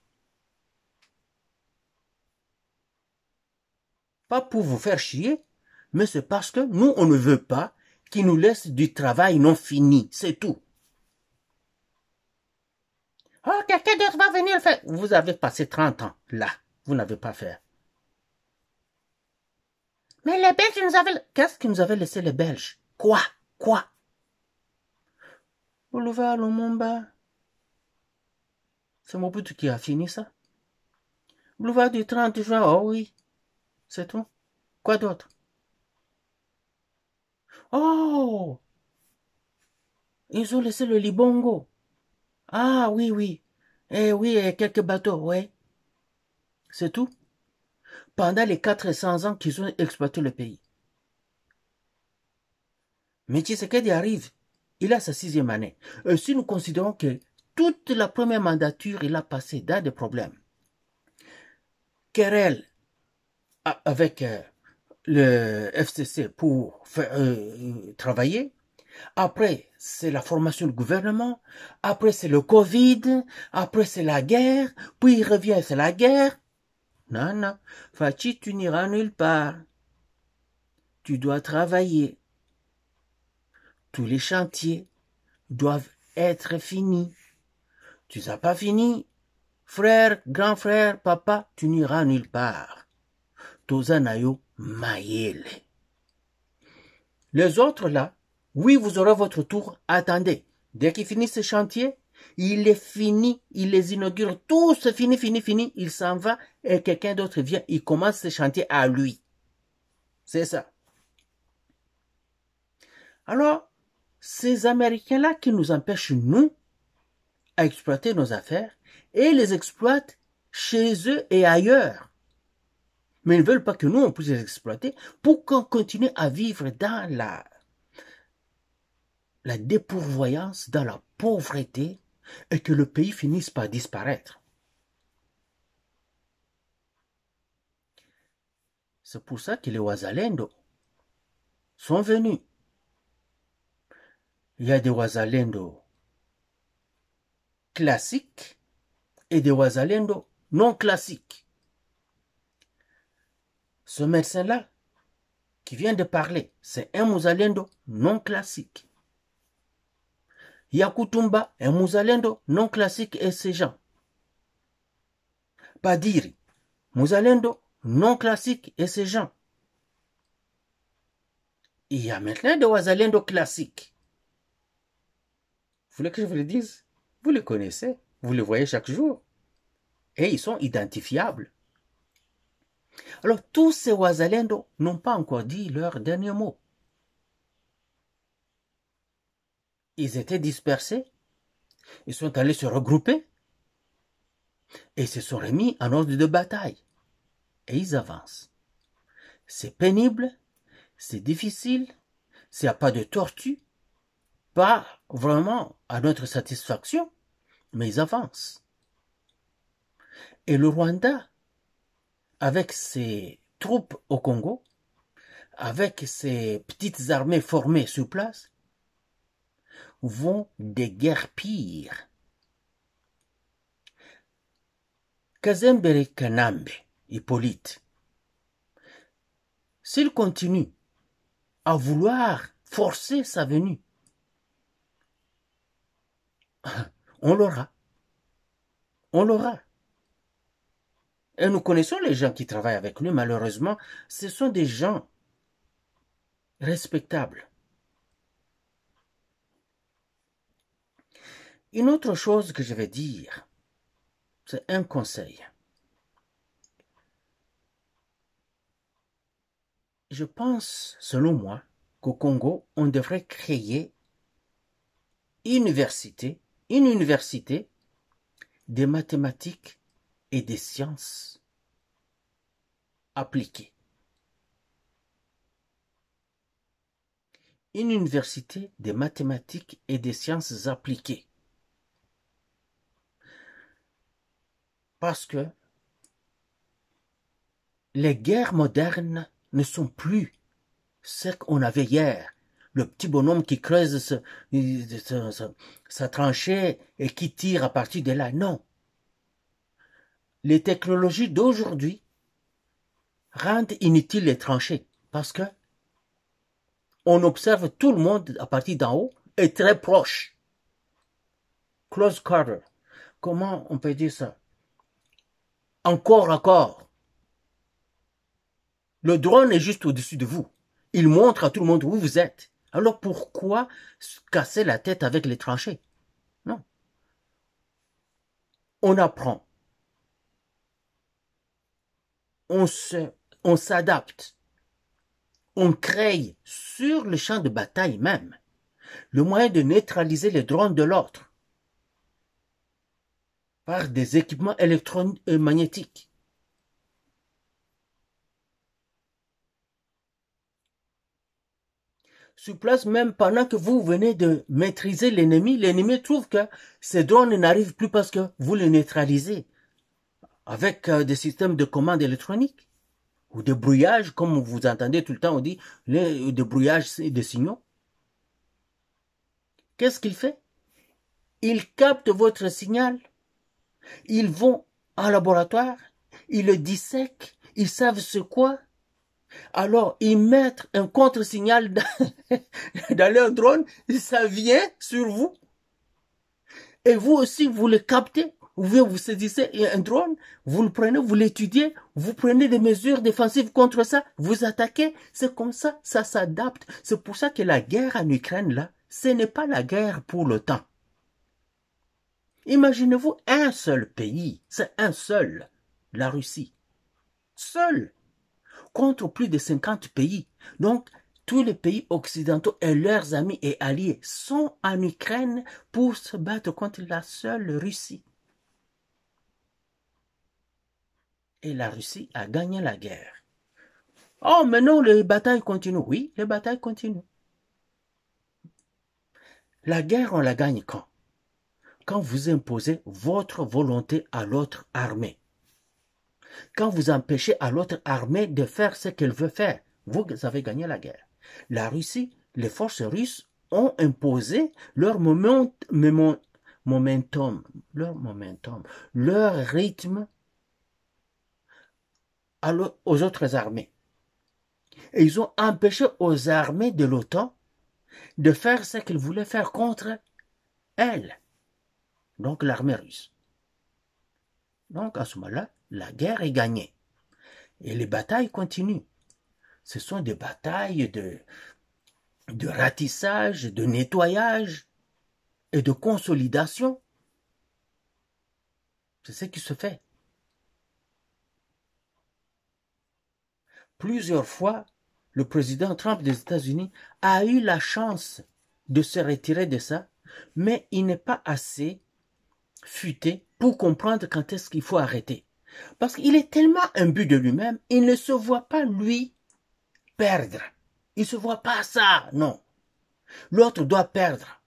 Pas pour vous faire chier, mais c'est parce que nous, on ne veut pas qu'il nous laisse du travail non fini. C'est tout. Oh, quelqu'un d'autre va venir le faire. Vous avez passé 30 ans là. vous n'avez pas fait. Mais les Belges nous avaient... Qu'est-ce qu'ils nous avaient laissé les Belges? Quoi? Boulevard Lumumba. C'est Mobutu qui a fini ça. Boulevard du 30 juin, oh oui. C'est tout. Quoi d'autre? Oh! Ils ont laissé le Libongo. Ah oui. Eh oui, et quelques bateaux, ouais. C'est tout. Pendant les 400 ans qu'ils ont exploité le pays. Mais Tshisekedi arrive. Il a sa 6e année. Et si nous considérons que toute la première mandature, il a passé dans des problèmes. Querelle avec le FCC pour travailler. Après, c'est la formation du gouvernement. Après, c'est le Covid. Après, c'est la guerre. Puis il revient, c'est la guerre. Non. Fachi, tu n'iras nulle part. Tu dois travailler. Tous les chantiers doivent être finis. Tu n'as pas fini. Frère, grand frère, papa, tu n'iras nulle part. Tozanayo Mayele. Les autres là, oui, vous aurez votre tour. Attendez, dès qu'ils finissent ce chantier, il est fini, il les inaugure, tout c'est fini, il s'en va et quelqu'un d'autre vient, il commence ce chantier à lui. C'est ça. Alors, ces Américains-là qui nous empêchent, nous, à exploiter nos affaires, et les exploitent chez eux et ailleurs. Mais ils ne veulent pas que nous, on puisse les exploiter pour qu'on continue à vivre dans la dépourvoyance, dans la pauvreté, et que le pays finisse par disparaître. C'est pour ça que les Wazalendo sont venus. Il y a des Wazalendo classiques et des Wazalendo non classiques. Ce médecin-là, qui vient de parler, c'est un Muzalendo non classique. Yakutumba, un Muzalendo non classique et ses gens. Padiri, Muzalendo non classique et ses gens. Il y a maintenant des Wazalendo classiques. Vous voulez que je vous le dise? Vous les connaissez, vous les voyez chaque jour. Et ils sont identifiables. Alors, tous ces Wazalendo n'ont pas encore dit leur dernier mot. Ils étaient dispersés, ils sont allés se regrouper et se sont remis en ordre de bataille. Et ils avancent. C'est pénible, c'est difficile, s'il n'y a pas de tortue, pas vraiment à notre satisfaction, mais ils avancent. Et le Rwanda, avec ses troupes au Congo, avec ses petites armées formées sur place, vont déguerpir. Kazembere Kanambe, Hippolyte, s'il continue à vouloir forcer sa venue, on l'aura. On l'aura. Et nous connaissons les gens qui travaillent avec lui, malheureusement, ce sont des gens respectables. Une autre chose que je vais dire, c'est un conseil. Je pense, selon moi, qu'au Congo, on devrait créer une université des mathématiques et des sciences appliquées. Une université des mathématiques et des sciences appliquées. Parce que les guerres modernes ne sont plus ce qu'on avait hier. Le petit bonhomme qui creuse sa tranchée et qui tire à partir de là. Non. Les technologies d'aujourd'hui rendent inutiles les tranchées parce que on observe tout le monde à partir d'en haut et très proche. Close quarter. Comment on peut dire ça? en corps à corps. Le drone est juste au-dessus de vous. Il montre à tout le monde où vous êtes. Alors pourquoi se casser la tête avec les tranchées? Non. On apprend. On s'adapte. On crée sur le champ de bataille même le moyen de neutraliser les drones de l'autre par des équipements électromagnétiques. Sur place, même pendant que vous venez de maîtriser l'ennemi trouve que ces drones n'arrivent plus parce que vous les neutralisez avec des systèmes de commande électronique ou de brouillage, comme vous entendez tout le temps, on dit de brouillage de signaux. Qu'est-ce qu'il fait? Il capte votre signal. Ils vont en laboratoire, ils le dissèquent, ils savent ce quoi. Alors, ils mettent un contre-signal dans leur drone, ça vient sur vous. Et vous aussi, vous le captez. Vous saisissez un drone, vous le prenez, vous l'étudiez, vous prenez des mesures défensives contre ça, vous attaquez. C'est comme ça, ça s'adapte. C'est pour ça que la guerre en Ukraine, là, ce n'est pas la guerre pour l'OTAN. Imaginez-vous un seul pays, c'est un seul, la Russie. Seul, contre plus de 50 pays. Donc, tous les pays occidentaux et leurs amis et alliés sont en Ukraine pour se battre contre la seule Russie. Et la Russie a gagné la guerre. Oh, mais non, les batailles continuent. Oui, les batailles continuent. La guerre, on la gagne quand? Quand vous imposez votre volonté à l'autre armée. Quand vous empêchez à l'autre armée de faire ce qu'elle veut faire, vous avez gagné la guerre. La Russie, les forces russes ont imposé leur momentum, leur rythme aux autres armées. Et ils ont empêché aux armées de l'OTAN de faire ce qu'ils voulaient faire contre elles. Donc l'armée russe. Donc à ce moment-là, la guerre est gagnée. Et les batailles continuent. Ce sont des batailles de ratissage, de nettoyage et de consolidation. C'est ce qui se fait. Plusieurs fois, le président Trump des États-Unis a eu la chance de se retirer de ça, mais il n'est pas assez futé pour comprendre quand est-ce qu'il faut arrêter. Parce qu'il est tellement imbu de lui-même, il ne se voit pas, lui, perdre. Il ne se voit pas ça, non. L'autre doit perdre.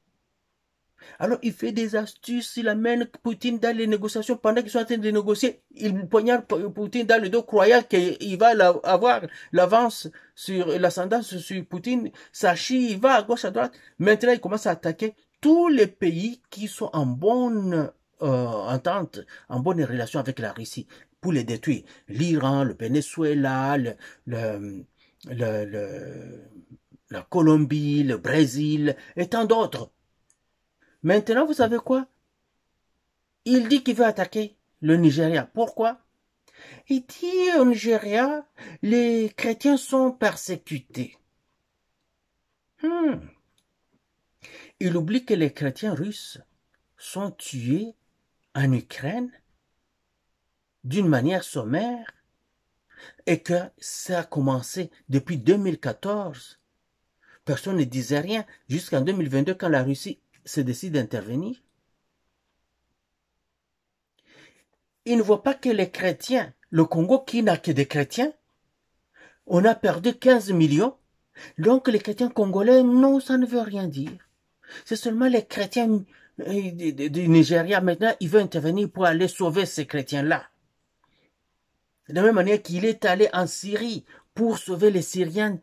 Alors il fait des astuces, il amène Poutine dans les négociations. Pendant qu'ils sont en train de négocier, il poignarde Poutine dans le dos, croyant qu'il va avoir l'avance sur l'ascendance sur Poutine. Ça chie, il va à gauche, à droite. Maintenant, il commence à attaquer tous les pays qui sont en bonne entente, en bonne relation avec la Russie, pour les détruire. L'Iran, le Venezuela, la Colombie, le Brésil, et tant d'autres. Maintenant, vous savez quoi? Il dit qu'il veut attaquer le Nigeria. Pourquoi? Il dit au Nigeria, les chrétiens sont persécutés. Il oublie que les chrétiens russes sont tués en Ukraine d'une manière sommaire et que ça a commencé depuis 2014. Personne ne disait rien jusqu'en 2022 quand la Russie se décide d'intervenir. Il ne voit pas que les chrétiens, le Congo qui n'a que des chrétiens, on a perdu 15 millions. Donc les chrétiens congolais, non, ça ne veut rien dire. C'est seulement les chrétiens du Nigeria maintenant, il veut intervenir pour aller sauver ces chrétiens-là. De la même manière qu'il est allé en Syrie pour sauver les Syriens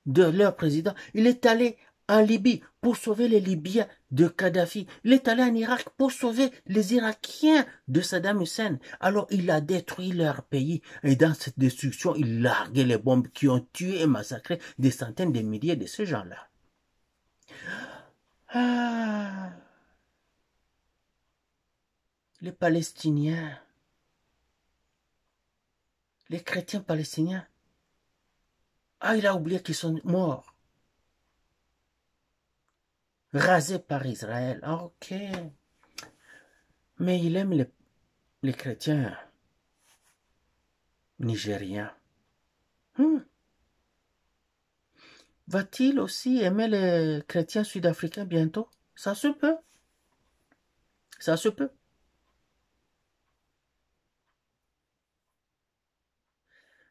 de leur président. Il est allé en Libye pour sauver les Libyens de Kadhafi. Il est allé en Irak pour sauver les Irakiens de Saddam Hussein. Alors il a détruit leur pays et dans cette destruction, il larguait les bombes qui ont tué et massacré des centaines de milliers de ces gens-là. Ah, les Palestiniens, Les chrétiens palestiniens. Ah, il a oublié qu'ils sont morts. Rasés par Israël. Ah, ok. Mais il aime les chrétiens nigériens. Va-t-il aussi aimer les chrétiens sud-africains bientôt? Ça se peut. Ça se peut.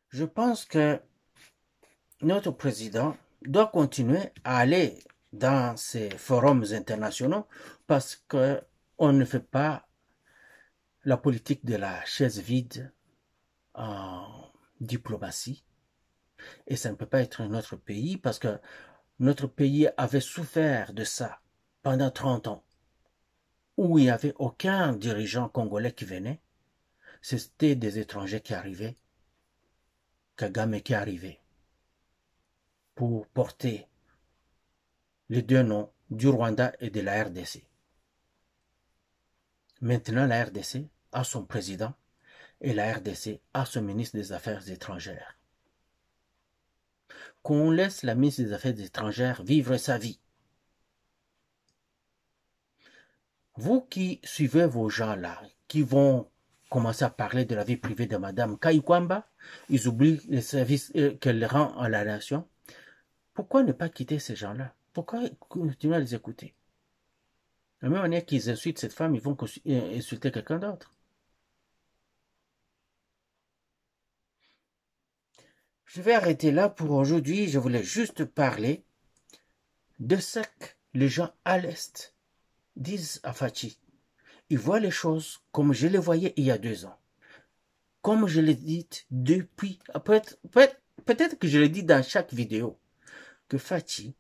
Je pense que notre président doit continuer à aller dans ces forums internationaux parce qu'on ne fait pas la politique de la chaise vide en diplomatie. Et ça ne peut pas être notre pays parce que notre pays avait souffert de ça pendant 30 ans où il n'y avait aucun dirigeant congolais qui venait. C'était des étrangers qui arrivaient. Kagame qui arrivait pour porter les deux noms du Rwanda et de la RDC. Maintenant, la RDC a son président et la RDC a son ministre des Affaires étrangères. Qu'on laisse la ministre des Affaires étrangères vivre sa vie. Vous qui suivez vos gens-là, qui vont commencer à parler de la vie privée de Madame Kaykwamba, ils oublient les services qu'elle rend à la nation. Pourquoi ne pas quitter ces gens-là? Pourquoi continuer à les écouter? De la même manière qu'ils insultent cette femme, ils vont insulter quelqu'un d'autre. Je vais arrêter là pour aujourd'hui. Je voulais juste parler de ce que les gens à l'Est disent à Fachi. Ils voient les choses comme je les voyais il y a 2 ans. Comme je l'ai dit depuis... Peut-être que je l'ai dit dans chaque vidéo. Que Fachi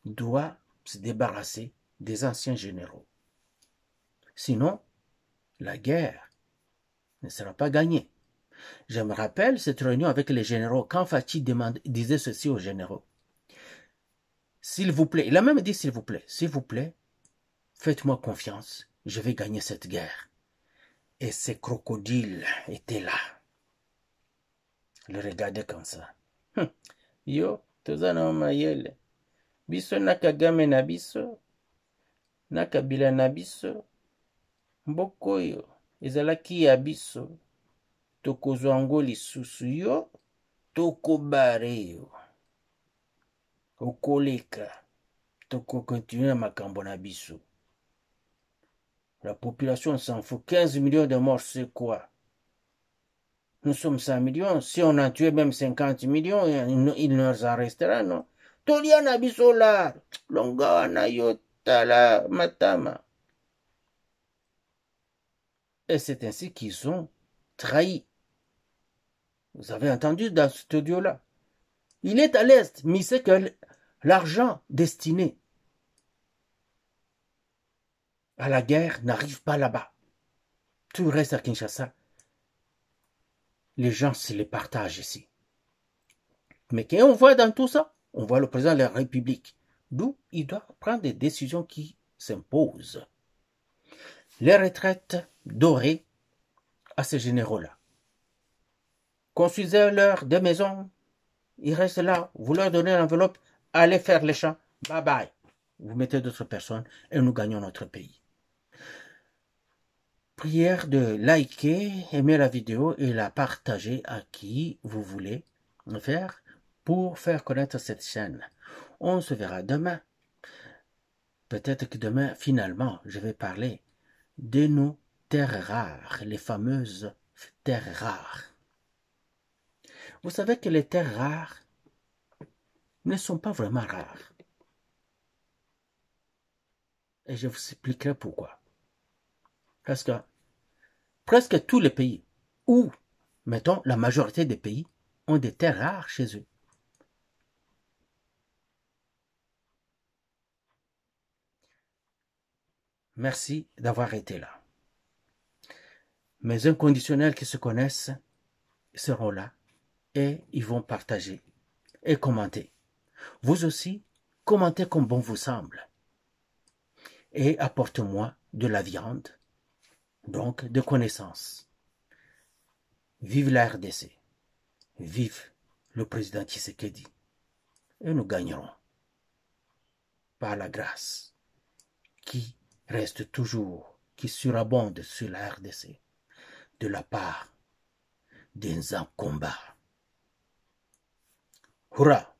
doit se débarrasser des anciens généraux. Sinon, la guerre ne sera pas gagnée. Je me rappelle cette réunion avec les généraux, quand Fachi disait ceci aux généraux. S'il vous plaît, il a même dit s'il vous plaît, faites-moi confiance, je vais gagner cette guerre. Et ces crocodiles étaient là. Le regardaient comme ça. Yo, toza na mayele. Biso na Kagame na biso, na Kabila na biso, mboka oyo ezalaki ya biso, tokozwa yango lisusu yo, tokobare yo, okoleka, tokokontinue makambo na biso. La population s'en fout. 15 millions de morts, c'est quoi? Nous sommes 100 millions. Si on a tué même 50 millions, il nous en restera, non? Toliana bisola, longawana yotala matama. Et c'est ainsi qu'ils ont trahi. Vous avez entendu dans ce audio-là. Il est à l'Est, mais il sait que l'argent destiné à la guerre n'arrive pas là-bas. Tout reste à Kinshasa. Les gens se les partagent ici. Mais quand on voit dans tout ça, on voit le président de la République. D'où il doit prendre des décisions qui s'imposent. Les retraites dorées à ces généraux-là. Construisez-leur des maisons. Ils restent là. Vous leur donnez l'enveloppe. Allez faire les champs. Bye bye. Vous mettez d'autres personnes et nous gagnons notre pays. Prière de liker, aimer la vidéo et la partager à qui vous voulez faire pour faire connaître cette chaîne. On se verra demain. Peut-être que demain, finalement, je vais parler de nos terres rares, les fameuses terres rares. Vous savez que les terres rares ne sont pas vraiment rares. Et je vous expliquerai pourquoi. Parce que presque tous les pays, ou mettons la majorité des pays, ont des terres rares chez eux. Merci d'avoir été là. Mes inconditionnels qui se connaissent seront là et ils vont partager et commenter. Vous aussi, commentez comme bon vous semble. Et apportez-moi de la viande, donc de connaissances. Vive la RDC. Vive le président Tshisekedi. Et nous gagnerons par la grâce qui reste toujours, qui surabonde sur la RDC de la part des Nzankomba. Hurrah!